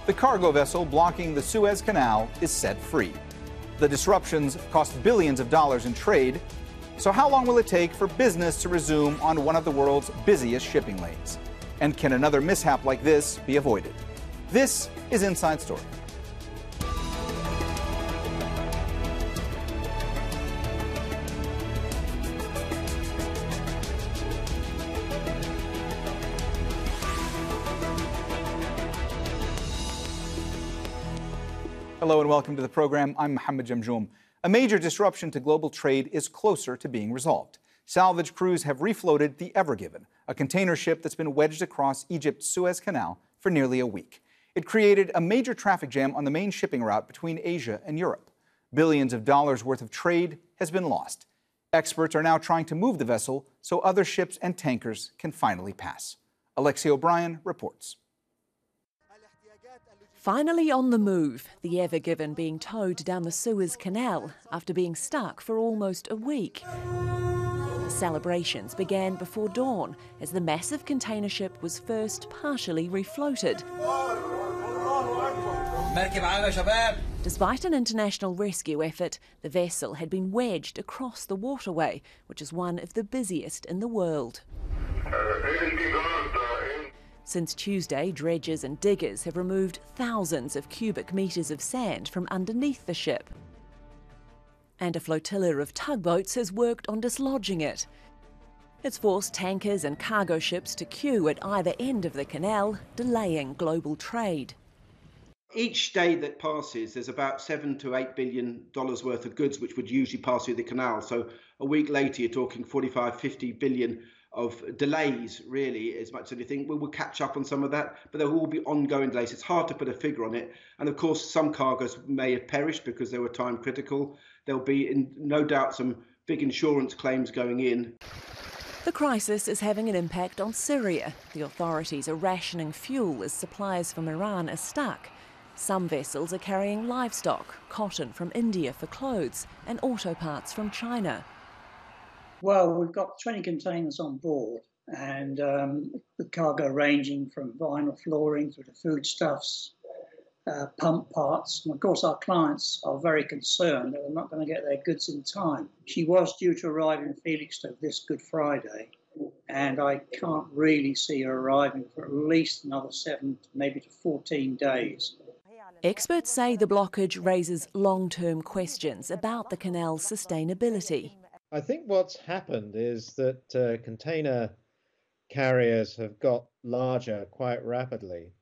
The cargo vessel blocking the Suez Canal is set free. The disruptions cost billions of dollars in trade. So how long will it take for business to resume on one of the world's busiest shipping lanes? And can another mishap like this be avoided? This is Inside Story. Hello and welcome to the program. I'm Mohammed Jamjoom. A major disruption to global trade is closer to being resolved. Salvage crews have refloated the Ever Given, a container ship that's been wedged across Egypt's Suez Canal for nearly a week. It created a major traffic jam on the main shipping route between Asia and Europe. Billions of dollars worth of trade has been lost. Experts are now trying to move the vessel so other ships and tankers can finally pass. Alexia O'Brien reports. Finally on the move, the Ever Given being towed down the Suez Canal after being stuck for almost a week. The celebrations began before dawn as the massive container ship was first partially refloated. Despite an international rescue effort, the vessel had been wedged across the waterway, which is one of the busiest in the world. Since Tuesday, dredgers and diggers have removed thousands of cubic metres of sand from underneath the ship. And a flotilla of tugboats has worked on dislodging it. It's forced tankers and cargo ships to queue at either end of the canal, delaying global trade. Each day that passes, there's about $7 to $8 billion worth of goods which would usually pass through the canal. So a week later, you're talking 45, 50 billion of delays, really, as much as anything. We will catch up on some of that, but there will be ongoing delays. It's hard to put a figure on it. And of course, some cargoes may have perished because they were time critical. There'll be, no doubt, some big insurance claims going in. The crisis is having an impact on Syria. The authorities are rationing fuel as supplies from Iran are stuck. Some vessels are carrying livestock, cotton from India for clothes, and auto parts from China. Well, we've got 20 containers on board, and the cargo ranging from vinyl flooring through to foodstuffs, pump parts. And of course, our clients are very concerned that they're not going to get their goods in time. She was due to arrive in Felixstowe this Good Friday, and I can't really see her arriving for at least another 7, maybe to 14 days. Experts say the blockage raises long-term questions about the canal's sustainability. I think what's happened is that container carriers have got larger quite rapidly.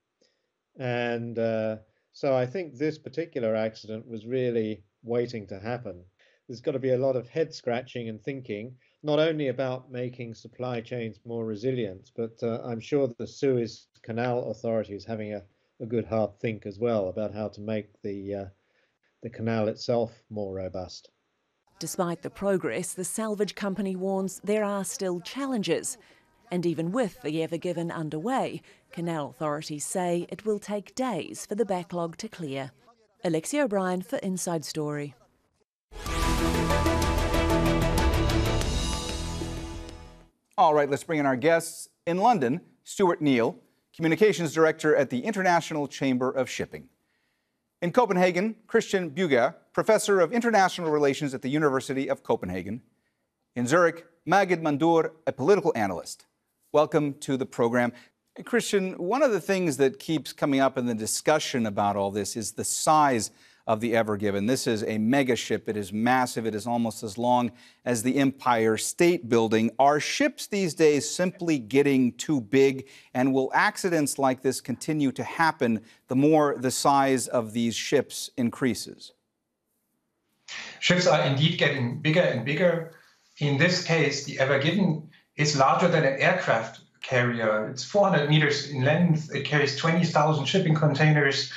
And so I think this particular accident was really waiting to happen. There's got to be a lot of head scratching and thinking, not only about making supply chains more resilient, but I'm sure that the Suez Canal Authority is having a good hard think as well about how to make the canal itself more robust. Despite the progress, the salvage company warns there are still challenges. And even with the Ever Given underway, canal authorities say it will take days for the backlog to clear. Alexia O'Brien for Inside Story. All right, let's bring in our guests. In London, Stuart, Communications Director at the International Chamber of Shipping. In Copenhagen, Christian Bueger, Professor of International Relations at the University of Copenhagen. In Zurich, Mandour, a political analyst. Welcome to the program. Christian, one of the things that keeps coming up in the discussion about all this is the size of the Ever Given. This is a mega ship. It is massive. It is almost as long as the Empire State Building. Are ships these days simply getting too big? And will accidents like this continue to happen the more the size of these ships increases? Ships are indeed getting bigger and bigger. In this case, the Ever Given is larger than an aircraft carrier. It's 400 meters in length. It carries 20,000 shipping containers.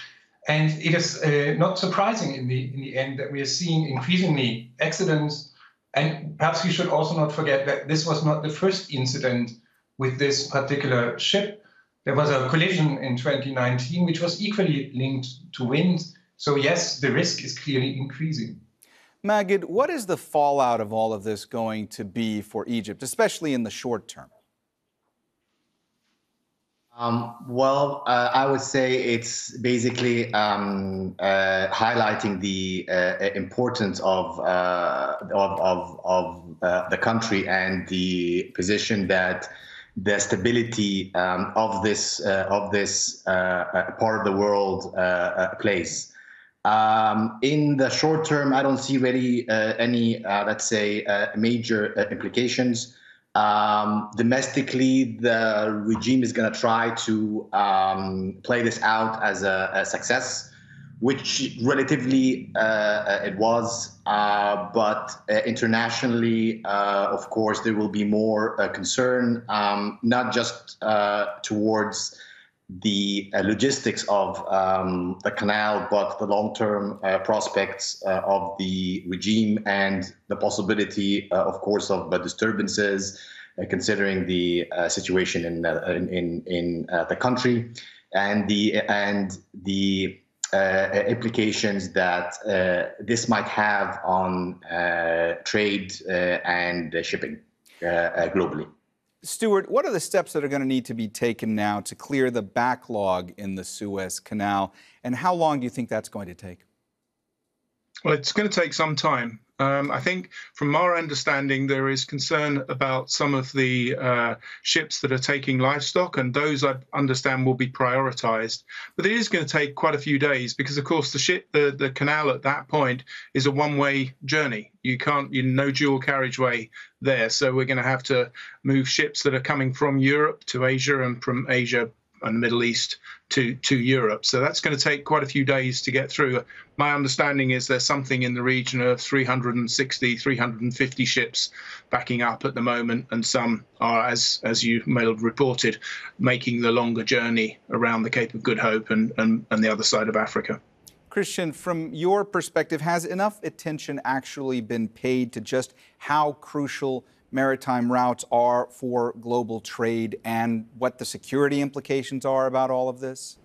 And it is not surprising in the end that we are seeing increasingly accidents. And perhaps we should also not forget that this was not the first incident with this particular ship. There was a collision in 2019, which was equally linked to wind. So yes, the risk is clearly increasing. Magid, what is the fallout of all of this going to be for Egypt, especially in the short term? I would say it's basically highlighting the importance of the country and the position that the stability of this part of the world plays. In the short term, I don't see really any, let's say, major implications. Domestically, the regime is going to try to play this out as a success, which relatively it was. But internationally, of course, there will be more concern, not just towards the logistics of the canal, but the long-term prospects of the regime and the possibility, of course, of disturbances, considering the situation in the country and the implications that this might have on trade and shipping globally. Stuart, what are the steps that are going to need to be taken now to clear the backlog in the Suez Canal, and how long do you think that's going to take? Well, it's going to take some time. I think from our understanding, there is concern about some of the ships that are taking livestock, and those I understand will be prioritized. But it is going to take quite a few days because, of course, the canal at that point is a one-way journey. No dual carriageway there. So we're going to have to move ships that are coming from Europe to Asia and from Asia and the Middle East to Europe. So that's going to take quite a few days to get through. My understanding is there's something in the region of 360, 350 ships backing up at the moment, and some are, as you may have reported, making the longer journey around the Cape of Good Hope and the other side of Africa. Christian, from your perspective, has enough attention actually been paid to just how crucial maritime routes are for global trade and what the security implications are about all of this?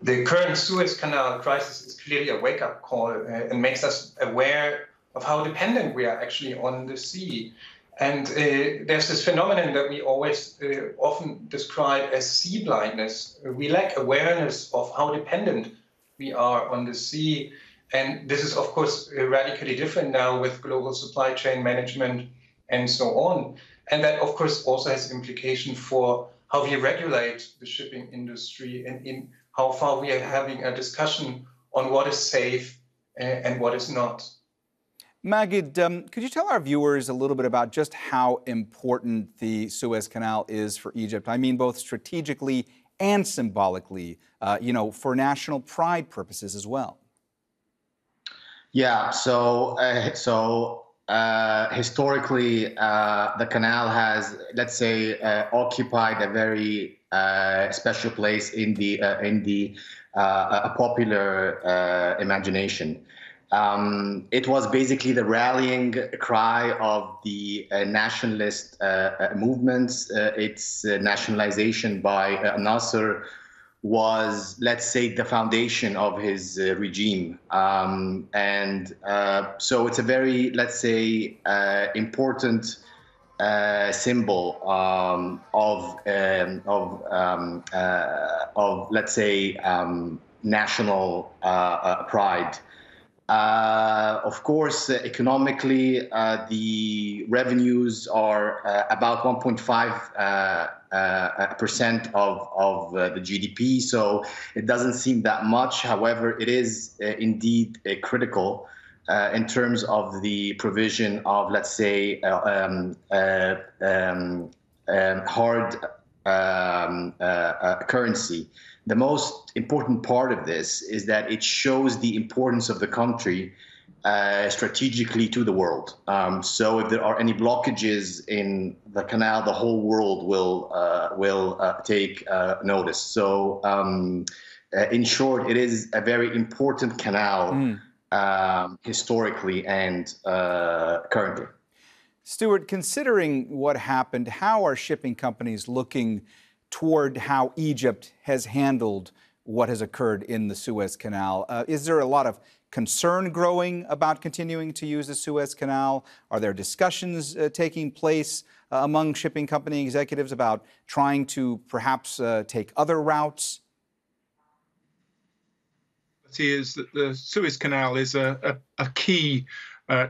The current Suez Canal crisis is clearly a wake-up call and makes us aware of how dependent we are actually on the sea. And there's this phenomenon that we always often describe as sea blindness. We lack awareness of how dependent we are on the sea. And this is, of course, radically different now with global supply chain management and so on. And that, of course, also has implication for how we regulate the shipping industry and in how far we are having a discussion on what is safe and what is not. Magid, could you tell our viewers a little bit about just how important the Suez Canal is for Egypt? I mean, both strategically and symbolically, for national pride purposes as well. Yeah, so historically, the canal has, let's say, occupied a very special place in the popular imagination. It was basically the rallying cry of the nationalist movements. Its nationalization by Nasser was, let's say, the foundation of his regime. So it's a very, let's say, important symbol of let's say, national pride. Of course, economically, the revenues are about 1.5% of the GDP, so it doesn't seem that much. However, it is indeed critical in terms of the provision of, let's say, hard currency. The most important part of this is that it shows the importance of the country strategically to the world. So if there are any blockages in the canal, the whole world will take notice. So in short, it is a very important canal historically and currently. Stuart, considering what happened, how are shipping companies looking toward how Egypt has handled what has occurred in the Suez Canal. Is there a lot of concern growing about continuing to use the Suez Canal? Are there discussions taking place among shipping company executives about trying to perhaps take other routes? Is that the Suez Canal is a key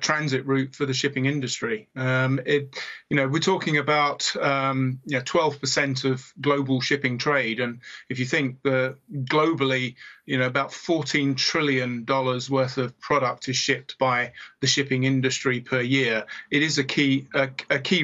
transit route for the shipping industry. We're talking about 12% of global shipping trade, and if you think that globally, about $14 trillion worth of product is shipped by the shipping industry per year. It is a key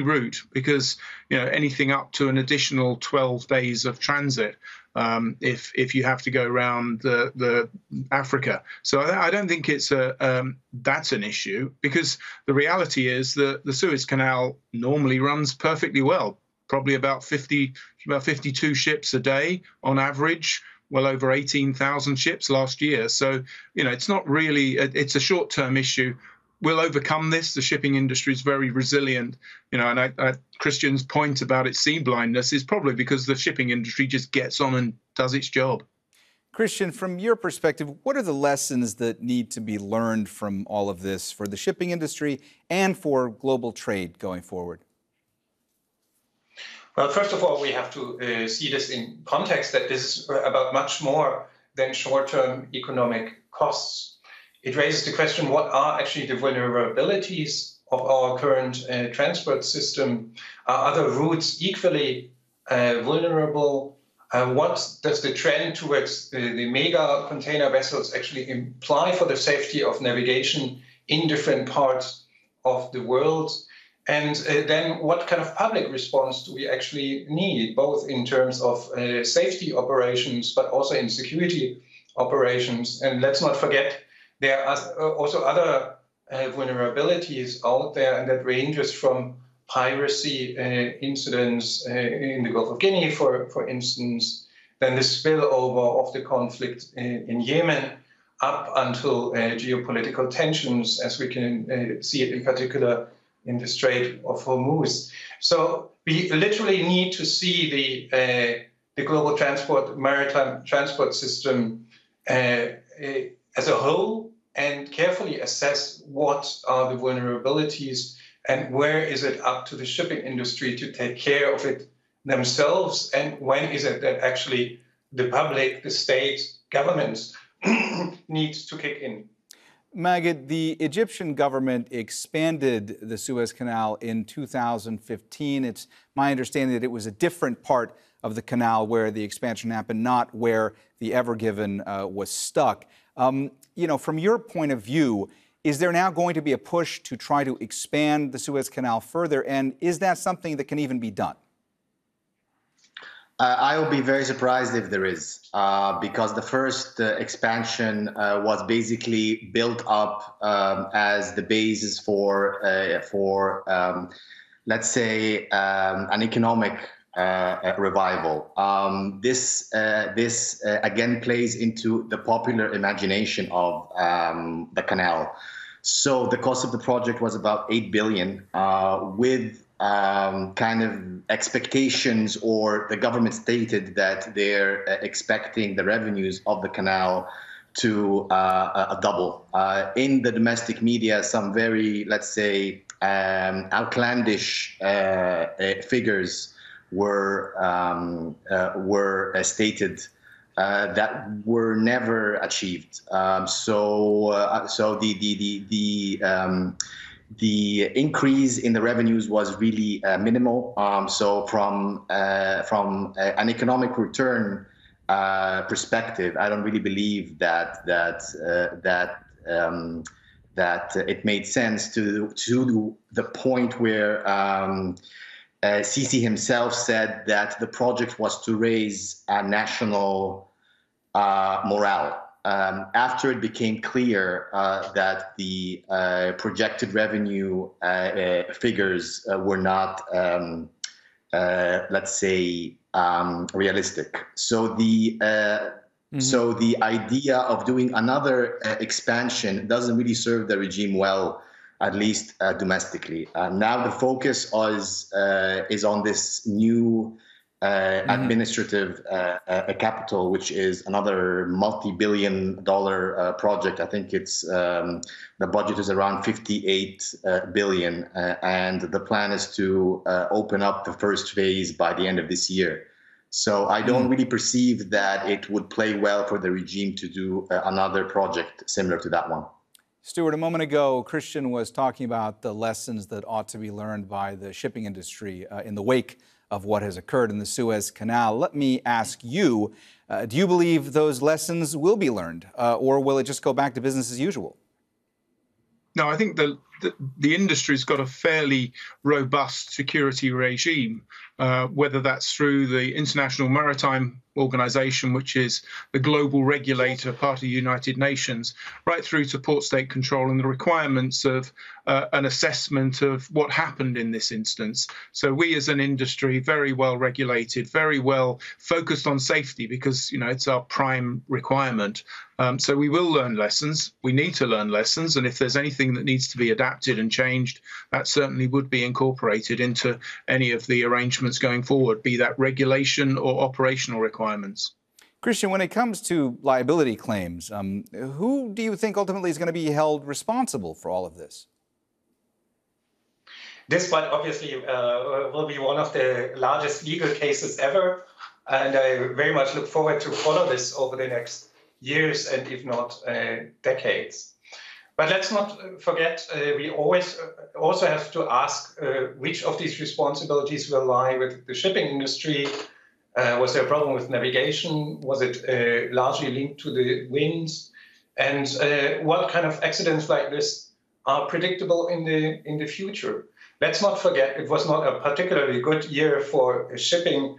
route because anything up to an additional 12 days of transit. If you have to go around the Africa. So I don't think it's that's an issue, because the reality is that the Suez Canal normally runs perfectly well, probably about 52 ships a day on average, well over 18,000 ships last year. So, it's not really, it's a short-term issue. We'll overcome this. The shipping industry is very resilient, and Christian's point about its sea blindness is probably because the shipping industry just gets on and does its job. Christian, from your perspective, what are the lessons that need to be learned from all of this for the shipping industry and for global trade going forward? Well, first of all, we have to see this in context, that this is about much more than short-term economic costs. It raises the question, what are actually the vulnerabilities of our current transport system? Are other routes equally vulnerable? What does the trend towards the mega container vessels actually imply for the safety of navigation in different parts of the world? And then what kind of public response do we actually need, both in terms of safety operations, but also in security operations? And let's not forget, there are also other vulnerabilities out there, and that ranges from piracy incidents in the Gulf of Guinea, for instance, then the spillover of the conflict in Yemen up until geopolitical tensions, as we can see it in particular in the Strait of Hormuz. So we literally need to see the global maritime transport system as a whole, and carefully assess what are the vulnerabilities and where is it up to the shipping industry to take care of it themselves, and when is it that actually the public, the state, governments needs to kick in. Magid, the Egyptian government expanded the Suez Canal in 2015. It's my understanding that it was a different part of the canal where the expansion happened, not where the Ever Given was stuck. From your point of view, is there now going to be a push to try to expand the Suez Canal further? And is that something that can even be done? I will be very surprised if there is, because the first expansion was basically built up as the basis for let's say, an economic revival. This again plays into the popular imagination of the canal. So the cost of the project was about 8 billion, with kind of expectations, or the government stated that they're expecting the revenues of the canal to double. In the domestic media, some very, let's say, outlandish figures were stated that were never achieved. So the increase in the revenues was really minimal. So from an economic return perspective, I don't really believe that it made sense to the point where Sisi himself said that the project was to raise a national morale. After it became clear that the projected revenue figures were not, let's say, realistic. So so the idea of doing another expansion doesn't really serve the regime well, at least domestically. Now the focus is on this new administrative capital, which is another multi-billion-dollar project. I think it's the budget is around 58 billion, and the plan is to open up the first phase by the end of this year. So I don't really perceive that it would play well for the regime to do another project similar to that one. Stuart, a moment ago, Christian was talking about the lessons that ought to be learned by the shipping industry in the wake of what has occurred in the Suez Canal. Let me ask you, do you believe those lessons will be learned, or will it just go back to business as usual? No, I think the industry's got a fairly robust security regime, whether that's through the International Maritime Organization, which is the global regulator, part of the United Nations, right through to port state control and the requirements of an assessment of what happened in this instance. So we as an industry, very well regulated, very well focused on safety, because it's our prime requirement. So we will learn lessons. We need to learn lessons. And if there's anything that needs to be adapted and changed, that certainly would be incorporated into any of the arrangements going forward, be that regulation or operational requirements. Christian, when it comes to liability claims, who do you think ultimately is going to be held responsible for all of this? This one obviously will be one of the largest legal cases ever, and I very much look forward to follow this over the next years and if not decades. But let's not forget, we always also have to ask which of these responsibilities will lie with the shipping industry. Was there a problem with navigation? Was it largely linked to the winds? And what kind of accidents like this are predictable in the future? Let's not forget, it was not a particularly good year for shipping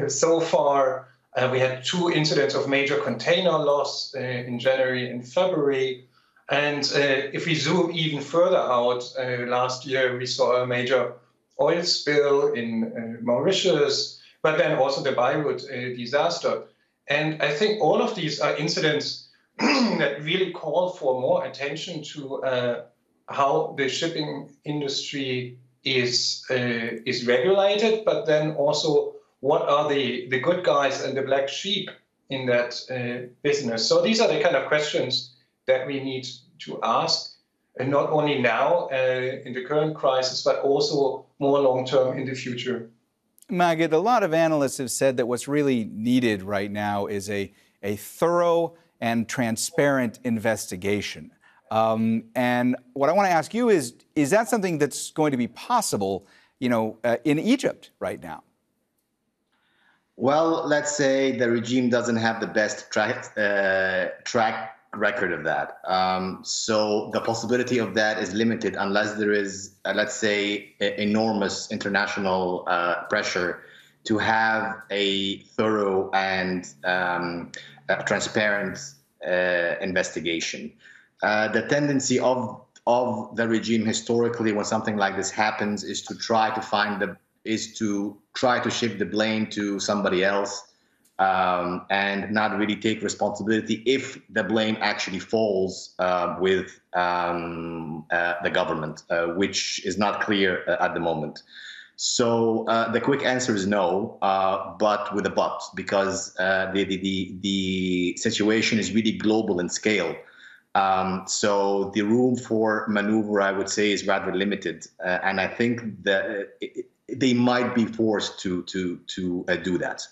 so far. We had 2 incidents of major container loss in January and February. And if we zoom even further out, last year we saw a major oil spill in Mauritius, but then also the Beirut disaster. And I think all of these are incidents that really call for more attention to how the shipping industry is regulated, but then also what are the good guys and the black sheep in that business. So these are the kind of questions that we need to ask, and not only now in the current crisis, but also more long-term in the future. Magid, a lot of analysts have said that what's really needed right now is a thorough and transparent investigation. And what I want to ask you is that something that's going to be possible, in Egypt right now? Well, let's say the regime doesn't have the best track record of that. So the possibility of that is limited unless there is, let's say, enormous international pressure to have a thorough and transparent investigation. The tendency of the regime historically, when something like this happens, is to try to shift the blame to somebody else. And not really take responsibility if the blame actually falls with the government, which is not clear at the moment. So the quick answer is no, but with a but, because the situation is really global in scale. So the room for maneuver, I would say, is rather limited, and I think that they might be forced to do that.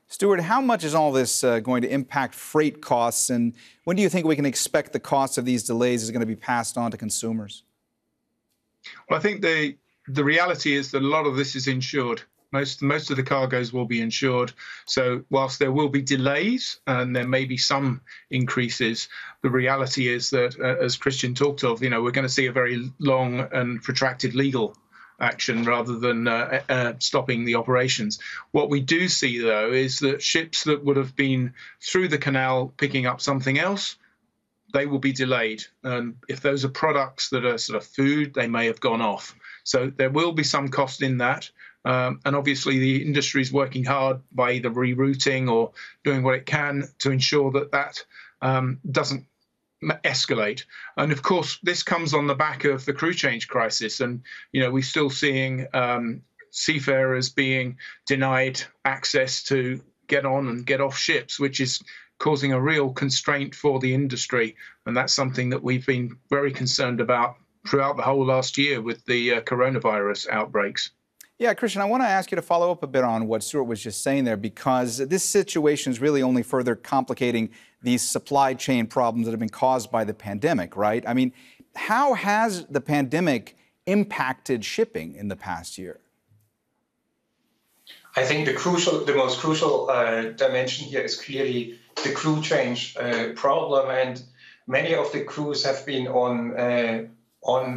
Stuart, how much is all this going to impact freight costs, and when do you think we can expect the cost of these delays is going to be passed on to consumers? Well, I think the reality is that a lot of this is insured. Most of the cargoes will be insured. So whilst there will be delays and there may be some increases, the reality is that, as Christian talked of, we're going to see a very long and protracted legal action rather than stopping the operations. What we do see, though, is that ships that would have been through the canal picking up something else, they will be delayed. If those are products that are sort of food, they may have gone off. So there will be some cost in that. And obviously the industry is working hard by either rerouting or doing what it can to ensure that doesn't escalate. And of course, this comes on the back of the crew change crisis. And, we're still seeing seafarers being denied access to get on and get off ships, which is causing a real constraint for the industry. And that's something that we've been very concerned about throughout the whole last year with the coronavirus outbreaks. Yeah, Christian, I want to ask you to follow up a bit on what Stuart was just saying there, because this situation is really only further complicating these supply chain problems that have been caused by the pandemic, right? I mean, how has the pandemic impacted shipping in the past year? I think the most crucial dimension here is clearly the crew change problem, and many of the crews have been on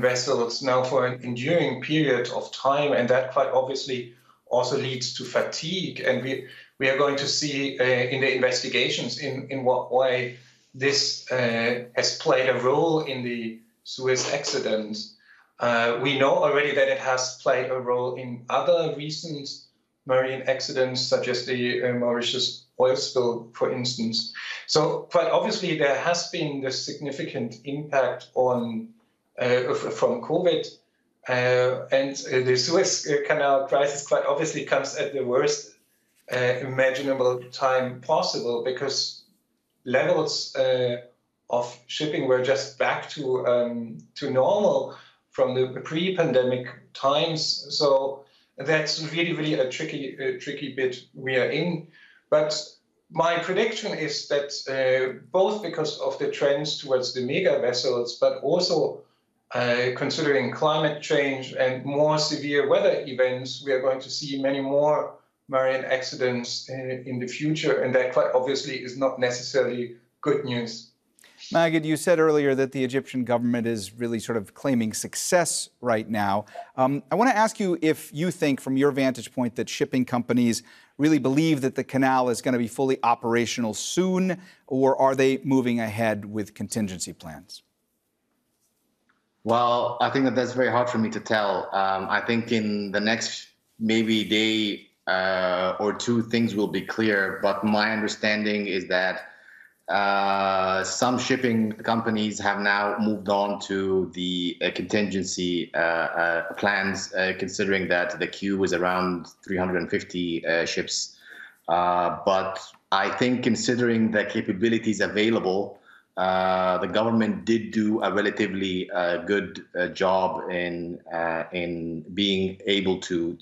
vessels now for an enduring period of time, and that quite obviously also leads to fatigue. And we are going to see in the investigations in what way this has played a role in the Suez accident. We know already that it has played a role in other recent marine accidents, such as the Mauritius oil spill, for instance. So quite obviously there has been this significant impact on from COVID, and the Suez Canal crisis quite obviously comes at the worst imaginable time possible, because levels of shipping were just back to normal from the pre-pandemic times. So that's really a tricky bit we are in. But my prediction is that both because of the trends towards the mega vessels, but also considering climate change and more severe weather events, we are going to see many more marine accidents in the future, and that quite obviously is not necessarily good news. Magid, you said earlier that the Egyptian government is really sort of claiming success right now. I want to ask you if you think, from your vantage point, that shipping companies really believe that the canal is going to be fully operational soon, or are they moving ahead with contingency plans? Well, I think that's very hard for me to tell. I think in the next maybe day or two, things will be clear. But my understanding is that some shipping companies have now moved on to the contingency plans, considering that the queue is around 350 ships. But I think, considering the capabilities available, the government did do a relatively good job in being able to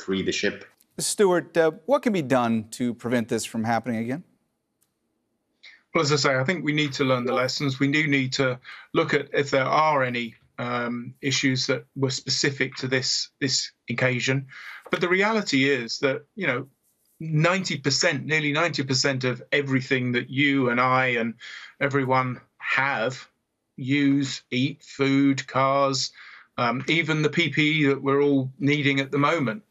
free the ship. Stuart, what can be done to prevent this from happening again? Well, as I say, I think we need to learn the lessons. We do need to look at if there are any issues that were specific to this occasion. But the reality is that, 90%, nearly 90% of everything that you and I and everyone have, use, eat, food, cars, even the PPE that we're all needing at the moment,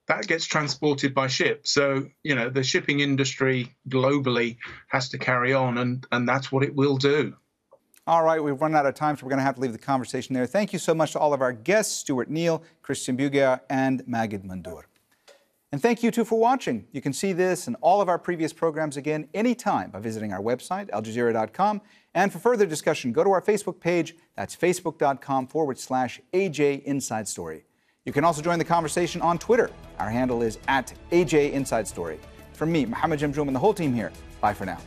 that gets transported by ship. So, the shipping industry globally has to carry on, and that's what it will do. All right, we've run out of time, so we're going to have to leave the conversation there. Thank you so much to all of our guests, Stuart Neal, Christian Bueger, and Magid Mandour. And thank you, too, for watching. You can see this and all of our previous programs again anytime by visiting our website, aljazeera.com. And for further discussion, go to our Facebook page. That's facebook.com/AJ Inside Story. You can also join the conversation on Twitter. Our handle is @AJ Inside Story. From me, Mohammed, Jamjoom, and the whole team here, bye for now.